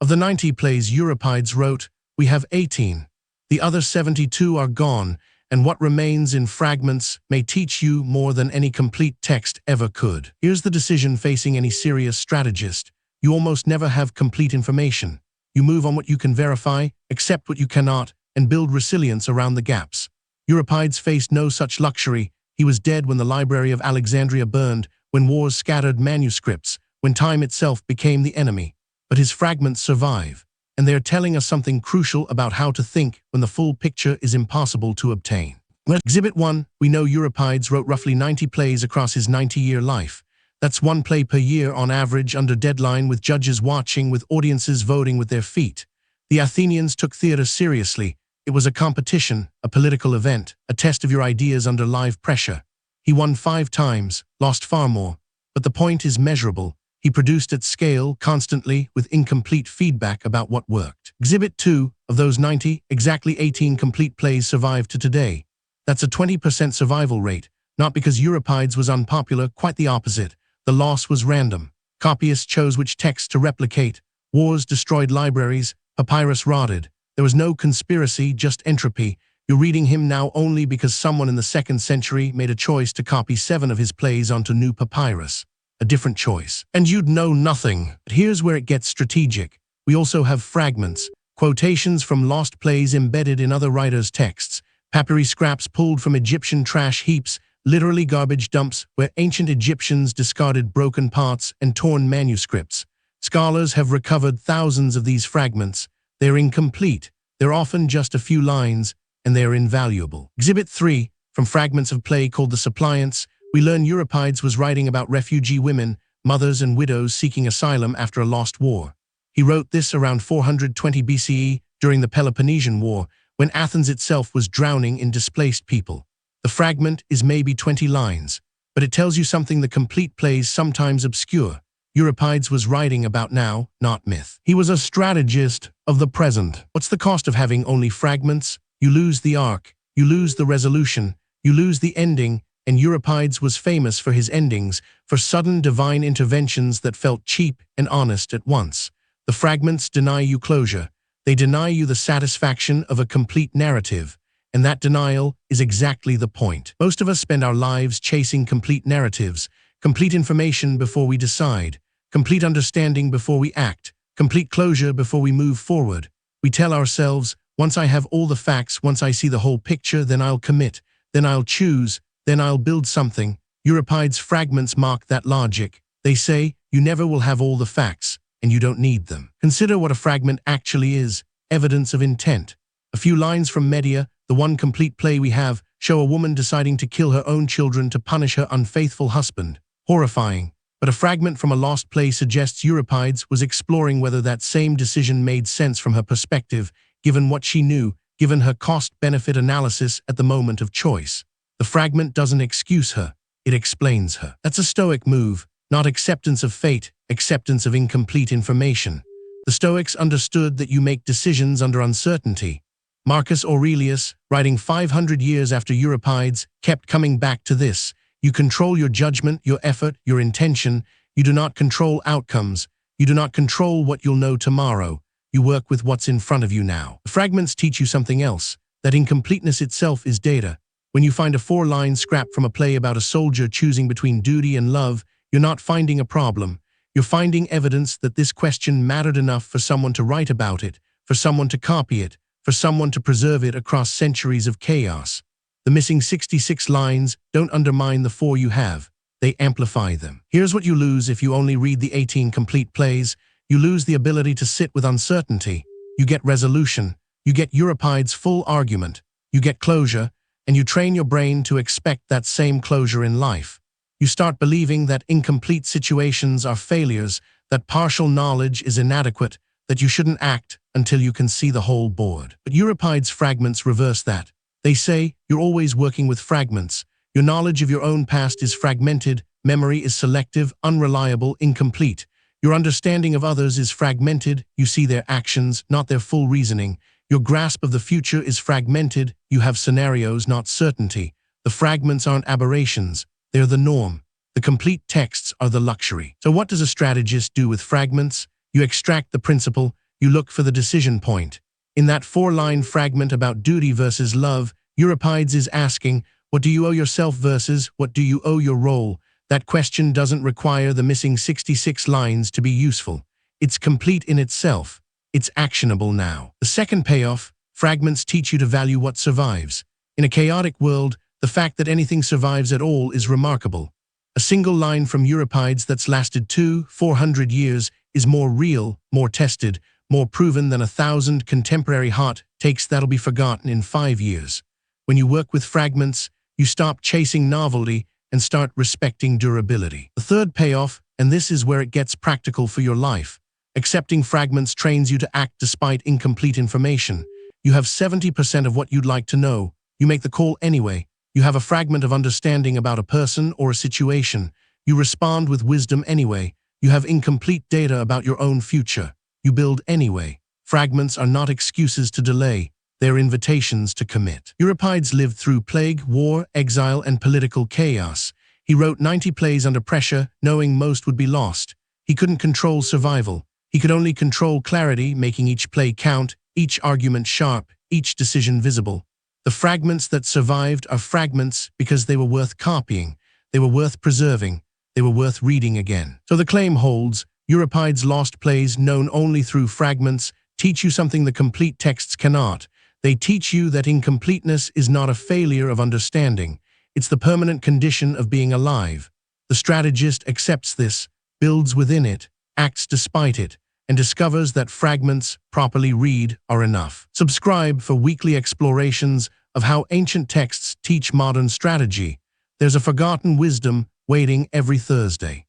Of the 90 plays Euripides wrote, we have 18. The other 72 are gone, and what remains in fragments may teach you more than any complete text ever could. Here's the decision facing any serious strategist. You almost never have complete information. You move on what you can verify, accept what you cannot, and build resilience around the gaps. Euripides faced no such luxury. He was dead when the Library of Alexandria burned, when wars scattered manuscripts, when time itself became the enemy. But his fragments survive, and they are telling us something crucial about how to think when the full picture is impossible to obtain. Exhibit 1. We know Euripides wrote roughly 90 plays across his 90-year life. That's one play per year on average, under deadline, with judges watching, with audiences voting with their feet. The Athenians took theater seriously. It was a competition, a political event, a test of your ideas under live pressure. He won 5 times, lost far more. But the point is measurable. He produced at scale, constantly, with incomplete feedback about what worked. Exhibit 2. Of those 90, exactly 18 complete plays survive to today. That's a 20% survival rate, not because Euripides was unpopular, quite the opposite. The loss was random. Copyists chose which texts to replicate. Wars destroyed libraries. Papyrus rotted. There was no conspiracy, just entropy. You're reading him now only because someone in the 2nd century made a choice to copy 7 of his plays onto new papyrus. A different choice. And you'd know nothing. But here's where it gets strategic. We also have fragments, quotations from lost plays embedded in other writers' texts, papyri scraps pulled from Egyptian trash heaps, literally garbage dumps where ancient Egyptians discarded broken parts and torn manuscripts. Scholars have recovered thousands of these fragments. They're incomplete. They're often just a few lines, and they're invaluable. Exhibit 3. From fragments of play called The Suppliants, we learn Euripides was writing about refugee women, mothers and widows seeking asylum after a lost war. He wrote this around 420 BCE during the Peloponnesian War, when Athens itself was drowning in displaced people. The fragment is maybe 20 lines, but it tells you something the complete plays sometimes obscure. Euripides was writing about now, not myth. He was a strategist of the present. What's the cost of having only fragments? You lose the arc, you lose the resolution, you lose the ending, and Euripides was famous for his endings, for sudden divine interventions that felt cheap and honest at once. The fragments deny you closure. They deny you the satisfaction of a complete narrative. And that denial is exactly the point. Most of us spend our lives chasing complete narratives, complete information before we decide, complete understanding before we act, complete closure before we move forward. We tell ourselves, once I have all the facts, once I see the whole picture, then I'll commit, then I'll choose, then I'll build something. Euripides' fragments mock that logic. They say, you never will have all the facts, and you don't need them. Consider what a fragment actually is: evidence of intent. A few lines from Medea, the one complete play we have, show a woman deciding to kill her own children to punish her unfaithful husband. Horrifying. But a fragment from a lost play suggests Euripides was exploring whether that same decision made sense from her perspective, given what she knew, given her cost-benefit analysis at the moment of choice. The fragment doesn't excuse her, it explains her. That's a Stoic move, not acceptance of fate, acceptance of incomplete information. The Stoics understood that you make decisions under uncertainty. Marcus Aurelius, writing 500 years after Euripides, kept coming back to this. You control your judgment, your effort, your intention. You do not control outcomes. You do not control what you'll know tomorrow. You work with what's in front of you now. The fragments teach you something else, that incompleteness itself is data. When you find a 4-line scrap from a play about a soldier choosing between duty and love, you're not finding a problem. You're finding evidence that this question mattered enough for someone to write about it, for someone to copy it, for someone to preserve it across centuries of chaos. The missing 66 lines don't undermine the 4 you have. They amplify them. Here's what you lose if you only read the 18 complete plays. You lose the ability to sit with uncertainty. You get resolution. You get Euripides' full argument. You get closure, and you train your brain to expect that same closure in life. You start believing that incomplete situations are failures, that partial knowledge is inadequate, that you shouldn't act until you can see the whole board. But Euripides' fragments reverse that. They say, you're always working with fragments. Your knowledge of your own past is fragmented, memory is selective, unreliable, incomplete. Your understanding of others is fragmented, you see their actions, not their full reasoning. Your grasp of the future is fragmented, you have scenarios, not certainty. The fragments aren't aberrations, they're the norm. The complete texts are the luxury. So what does a strategist do with fragments? You extract the principle, You look for the decision point. In that 4-line fragment about duty versus love, Euripides is asking, what do you owe yourself versus what do you owe your role? That question doesn't require the missing 66 lines to be useful. It's complete in itself. It's actionable now. The second payoff, fragments teach you to value what survives. In a chaotic world, the fact that anything survives at all is remarkable. A single line from Euripides that's lasted 400 years is more real, more tested, more proven than 1,000 contemporary hot takes that'll be forgotten in 5 years. When you work with fragments, you stop chasing novelty and start respecting durability. The third payoff, and this is where it gets practical for your life. Accepting fragments trains you to act despite incomplete information. You have 70% of what you'd like to know. You make the call anyway. You have a fragment of understanding about a person or a situation. You respond with wisdom anyway. You have incomplete data about your own future. You build anyway. Fragments are not excuses to delay. They're invitations to commit. Euripides lived through plague, war, exile, and political chaos. He wrote 90 plays under pressure, knowing most would be lost. He couldn't control survival. He could only control clarity, making each play count, each argument sharp, each decision visible. The fragments that survived are fragments because they were worth copying, they were worth preserving, they were worth reading again. So the claim holds, Euripides' lost plays, known only through fragments, teach you something the complete texts cannot. They teach you that incompleteness is not a failure of understanding. It's the permanent condition of being alive. The strategist accepts this, builds within it, acts despite it, and discovers that fragments, properly read, are enough. Subscribe for weekly explorations of how ancient texts teach modern strategy. There's a forgotten wisdom waiting every Thursday.